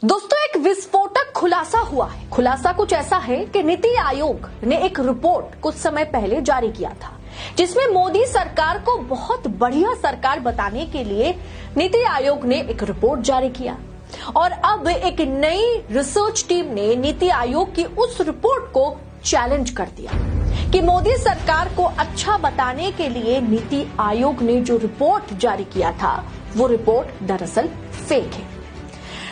दोस्तों, एक विस्फोटक खुलासा हुआ है। खुलासा कुछ ऐसा है कि नीति आयोग ने एक रिपोर्ट कुछ समय पहले जारी किया था, जिसमें मोदी सरकार को बहुत बढ़िया सरकार बताने के लिए नीति आयोग ने एक रिपोर्ट जारी किया। और अब एक नई रिसर्च टीम ने नीति आयोग की उस रिपोर्ट को चैलेंज कर दिया कि मोदी सरकार को अच्छा बताने के लिए नीति आयोग ने जो रिपोर्ट जारी किया था वो रिपोर्ट दरअसल फेक है।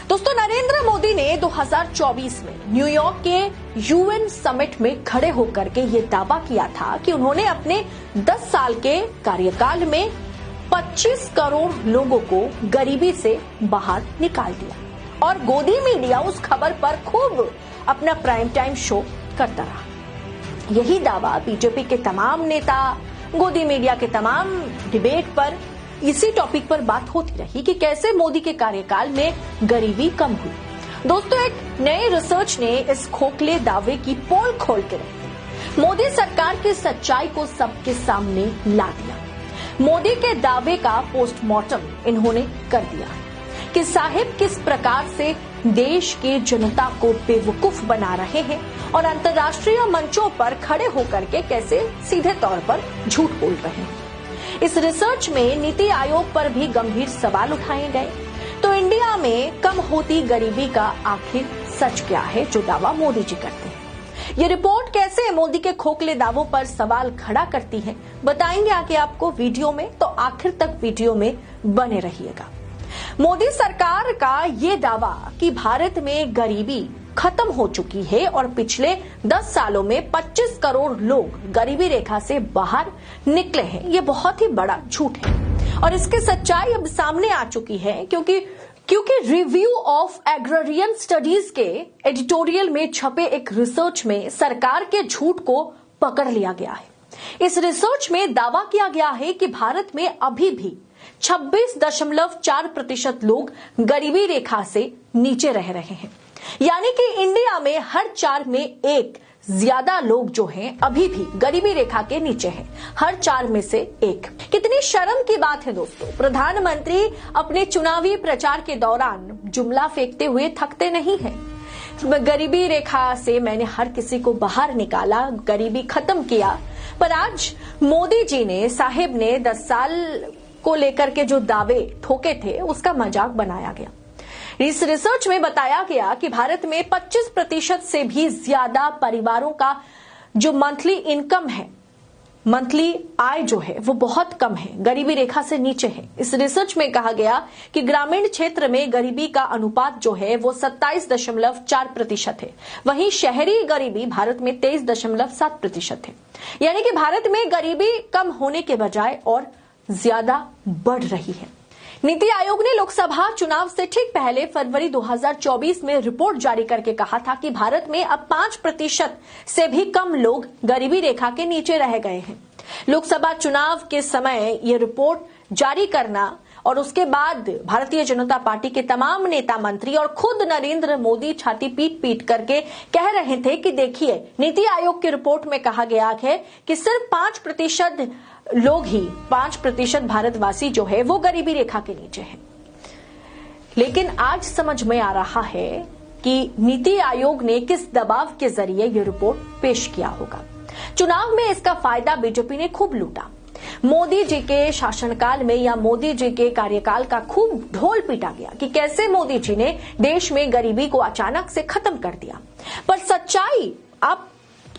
दोस्तों, नरेंद्र मोदी ने 2024 में न्यूयॉर्क के यूएन समिट में खड़े होकर के ये दावा किया था कि उन्होंने अपने 10 साल के कार्यकाल में 25 करोड़ लोगों को गरीबी से बाहर निकाल दिया। और गोदी मीडिया उस खबर पर खूब अपना प्राइम टाइम शो करता रहा। यही दावा बीजेपी के तमाम नेता, गोदी मीडिया के तमाम डिबेट पर इसी टॉपिक पर बात होती रही कि कैसे मोदी के कार्यकाल में गरीबी कम हुई। दोस्तों, एक नए रिसर्च ने इस खोखले दावे की पोल खोल के रखी, मोदी सरकार की सच्चाई को सबके सामने ला दिया। मोदी के दावे का पोस्टमार्टम इन्होंने कर दिया कि साहिब किस प्रकार से देश की जनता को बेवकूफ बना रहे हैं और अंतर्राष्ट्रीय मंचों पर खड़े होकर के कैसे सीधे तौर पर झूठ बोल रहे हैं। इस रिसर्च में नीति आयोग पर भी गंभीर सवाल उठाए गए। तो इंडिया में कम होती गरीबी का आखिर सच क्या है जो दावा मोदी जी करते हैं? ये रिपोर्ट कैसे मोदी के खोखले दावों पर सवाल खड़ा करती है, बताएंगे आगे आपको वीडियो में, तो आखिर तक वीडियो में बने रहिएगा। मोदी सरकार का ये दावा कि भारत में गरीबी खत्म हो चुकी है और पिछले 10 सालों में 25 करोड़ लोग गरीबी रेखा से बाहर निकले हैं, ये बहुत ही बड़ा झूठ है। और इसकी सच्चाई अब सामने आ चुकी है क्योंकि रिव्यू ऑफ एग्रेरियन स्टडीज के एडिटोरियल में छपे एक रिसर्च में सरकार के झूठ को पकड़ लिया गया है। इस रिसर्च में दावा किया गया है कि भारत में अभी भी 26.4% लोग गरीबी रेखा से नीचे रह रहे हैं। यानी कि इंडिया में हर 4 में एक ज्यादा लोग जो हैं अभी भी गरीबी रेखा के नीचे हैं, हर 4 में से एक। कितनी शर्म की बात है दोस्तों। प्रधानमंत्री अपने चुनावी प्रचार के दौरान जुमला फेंकते हुए थकते नहीं हैं। गरीबी रेखा से मैंने हर किसी को बाहर निकाला, गरीबी खत्म किया। पर आज मोदी जी ने, साहिब ने 10 साल को लेकर के जो दावे ठोके थे उसका मजाक बनाया गया। इस रिसर्च में बताया गया कि भारत में 25% से भी ज्यादा परिवारों का जो मंथली इनकम है, मंथली आय जो है वो बहुत कम है, गरीबी रेखा से नीचे है। इस रिसर्च में कहा गया कि ग्रामीण क्षेत्र में गरीबी का अनुपात जो है वो 27.4% है, वहीं शहरी गरीबी भारत में 23.7% है। यानी कि भारत में गरीबी कम होने के बजाय और ज्यादा बढ़ रही है। नीति आयोग ने लोकसभा चुनाव से ठीक पहले फरवरी 2024 में रिपोर्ट जारी करके कहा था कि भारत में अब 5% से भी कम लोग गरीबी रेखा के नीचे रह गए हैं। लोकसभा चुनाव के समय ये रिपोर्ट जारी करना और उसके बाद भारतीय जनता पार्टी के तमाम नेता मंत्री और खुद नरेंद्र मोदी छाती पीट पीट करके कह रहे थे कि देखिए, नीति आयोग की रिपोर्ट में कहा गया है कि सिर्फ 5% लोग ही, 5% भारतवासी जो है वो गरीबी रेखा के नीचे है। लेकिन आज समझ में आ रहा है कि नीति आयोग ने किस दबाव के जरिए ये रिपोर्ट पेश किया होगा। चुनाव में इसका फायदा बीजेपी ने खूब लूटा। मोदी जी के शासनकाल में या मोदी जी के कार्यकाल का खूब ढोल पीटा गया कि कैसे मोदी जी ने देश में गरीबी को अचानक से खत्म कर दिया। पर सच्चाई आप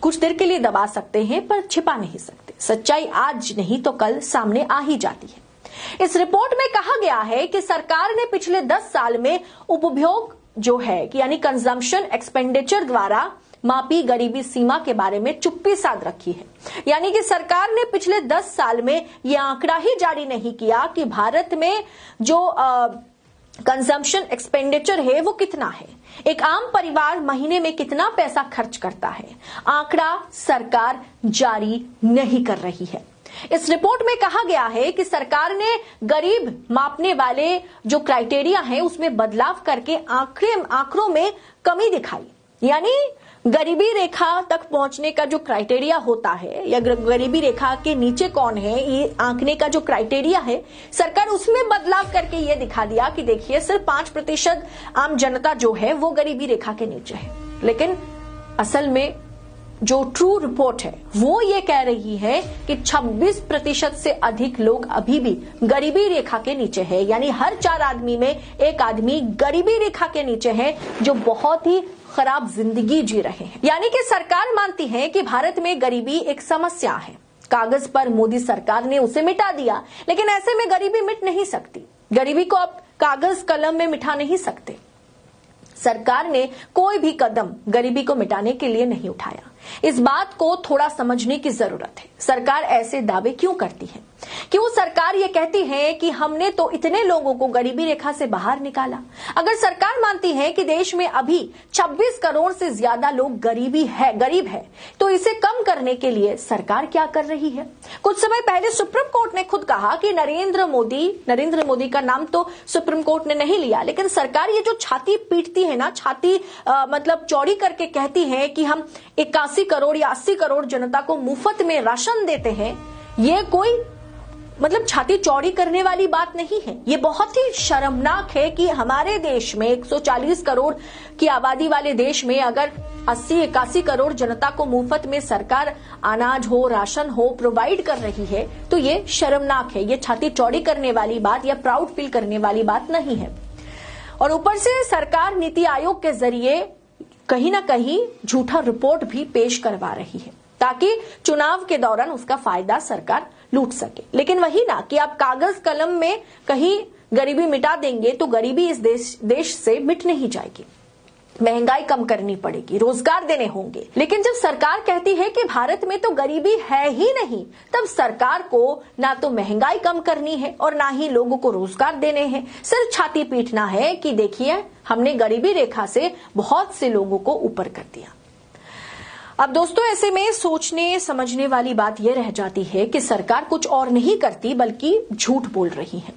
कुछ देर के लिए दबा सकते हैं पर छिपा नहीं सकते। सच्चाई आज नहीं तो कल सामने आ ही जाती है। इस रिपोर्ट में कहा गया है कि सरकार ने पिछले 10 साल में उपभोग जो है कि यानी कंजम्पशन एक्सपेंडिचर द्वारा मापी गरीबी सीमा के बारे में चुप्पी साध रखी है। यानी कि सरकार ने पिछले 10 साल में यह आंकड़ा ही जारी नहीं किया कि भारत में जो कंजम्पशन एक्सपेंडिचर है वो कितना है, एक आम परिवार महीने में कितना पैसा खर्च करता है, आंकड़ा सरकार जारी नहीं कर रही है। इस रिपोर्ट में कहा गया है कि सरकार ने गरीब मापने वाले जो क्राइटेरिया है उसमें बदलाव करके आंकड़ों में कमी दिखाई। यानी गरीबी रेखा तक पहुंचने का जो क्राइटेरिया होता है या गरीबी रेखा के नीचे कौन है ये आंकने का जो क्राइटेरिया है, सरकार उसमें बदलाव करके ये दिखा दिया कि देखिए सिर्फ 5% आम जनता जो है वो गरीबी रेखा के नीचे है। लेकिन असल में जो ट्रू रिपोर्ट है वो ये कह रही है कि 26% से अधिक लोग अभी भी गरीबी रेखा के नीचे है। यानी हर 4 आदमी में एक आदमी गरीबी रेखा के नीचे है, जो बहुत ही खराब जिंदगी जी रहे हैं। यानी कि सरकार मानती है कि भारत में गरीबी एक समस्या है। कागज पर मोदी सरकार ने उसे मिटा दिया, लेकिन ऐसे में गरीबी मिट नहीं सकती। गरीबी को आप कागज कलम में मिटा नहीं सकते। सरकार ने कोई भी कदम गरीबी को मिटाने के लिए नहीं उठाया। इस बात को थोड़ा समझने की जरूरत है। सरकार ऐसे दावे क्यों करती है? क्यों सरकार ये कहती है कि हमने तो इतने लोगों को गरीबी रेखा से बाहर निकाला? अगर सरकार मानती है कि देश में अभी 26 करोड़ से ज्यादा लोग गरीब है, तो इसे कम करने के लिए सरकार क्या कर रही है? कुछ समय पहले सुप्रीम कोर्ट ने खुद कहा कि नरेंद्र मोदी का नाम तो सुप्रीम कोर्ट ने नहीं लिया, लेकिन सरकार ये जो छाती पीटती है ना, छाती मतलब चौड़ी करके कहती है कि हम 81 करोड़ या 80 करोड़ जनता को मुफ्त में राशन देते हैं, ये कोई मतलब छाती चौड़ी करने वाली बात नहीं है। ये बहुत ही शर्मनाक है कि हमारे देश में 140 करोड़ की आबादी वाले देश में अगर 80-81 करोड़ जनता को मुफ्त में सरकार अनाज हो, राशन हो प्रोवाइड कर रही है, तो ये शर्मनाक है। ये छाती चौड़ी करने वाली बात या प्राउड फील करने वाली बात नहीं है। और ऊपर से सरकार नीति आयोग के जरिए कहीं ना कहीं झूठा रिपोर्ट भी पेश करवा रही है, ताकि चुनाव के दौरान उसका फायदा सरकार लूट सके। लेकिन वही ना कि आप कागज कलम में कहीं गरीबी मिटा देंगे तो गरीबी इस देश से मिट नहीं जाएगी। महंगाई कम करनी पड़ेगी, रोजगार देने होंगे। लेकिन जब सरकार कहती है कि भारत में तो गरीबी है ही नहीं, तब सरकार को ना तो महंगाई कम करनी है और ना ही लोगों को रोजगार देने हैं। सिर्फ छाती पीटना है कि देखिए हमने गरीबी रेखा से बहुत से लोगों को ऊपर कर दिया। अब दोस्तों, ऐसे में सोचने समझने वाली बात यह रह जाती है कि सरकार कुछ और नहीं करती बल्कि झूठ बोल रही है।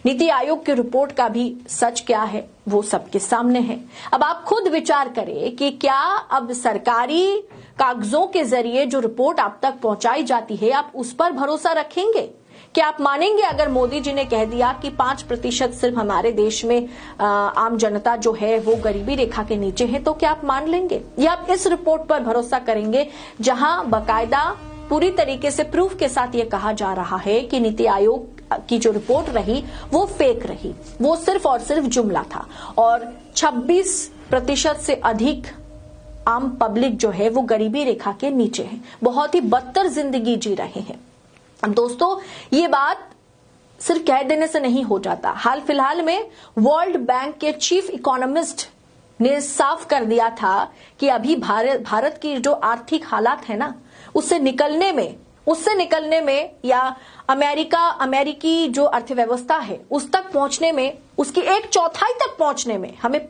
नीति आयोग की रिपोर्ट का भी सच क्या है वो सबके सामने है। अब आप खुद विचार करें कि क्या अब सरकारी कागजों के जरिए जो रिपोर्ट आप तक पहुंचाई जाती है, आप उस पर भरोसा रखेंगे? क्या आप मानेंगे अगर मोदी जी ने कह दिया कि 5% सिर्फ हमारे देश में आम जनता जो है वो गरीबी रेखा के नीचे है, तो क्या आप मान लेंगे? या आप इस रिपोर्ट पर भरोसा करेंगे जहां बाकायदा पूरी तरीके से प्रूफ के साथ ये कहा जा रहा है कि नीति आयोग की जो रिपोर्ट रही वो फेक रही, वो सिर्फ और सिर्फ जुमला था और 26% से अधिक आम पब्लिक जो है वो गरीबी रेखा के नीचे है, बहुत ही बदतर जिंदगी जी रहे हैं। अब दोस्तों, ये बात सिर्फ कह देने से नहीं हो जाता। हाल फिलहाल में वर्ल्ड बैंक के चीफ इकोनॉमिस्ट ने साफ कर दिया था कि अभी भारत की जो आर्थिक हालात है ना, उससे निकलने में या अमेरिकी जो अर्थव्यवस्था है उस तक पहुंचने में, उसकी 1/4 तक पहुंचने में हमें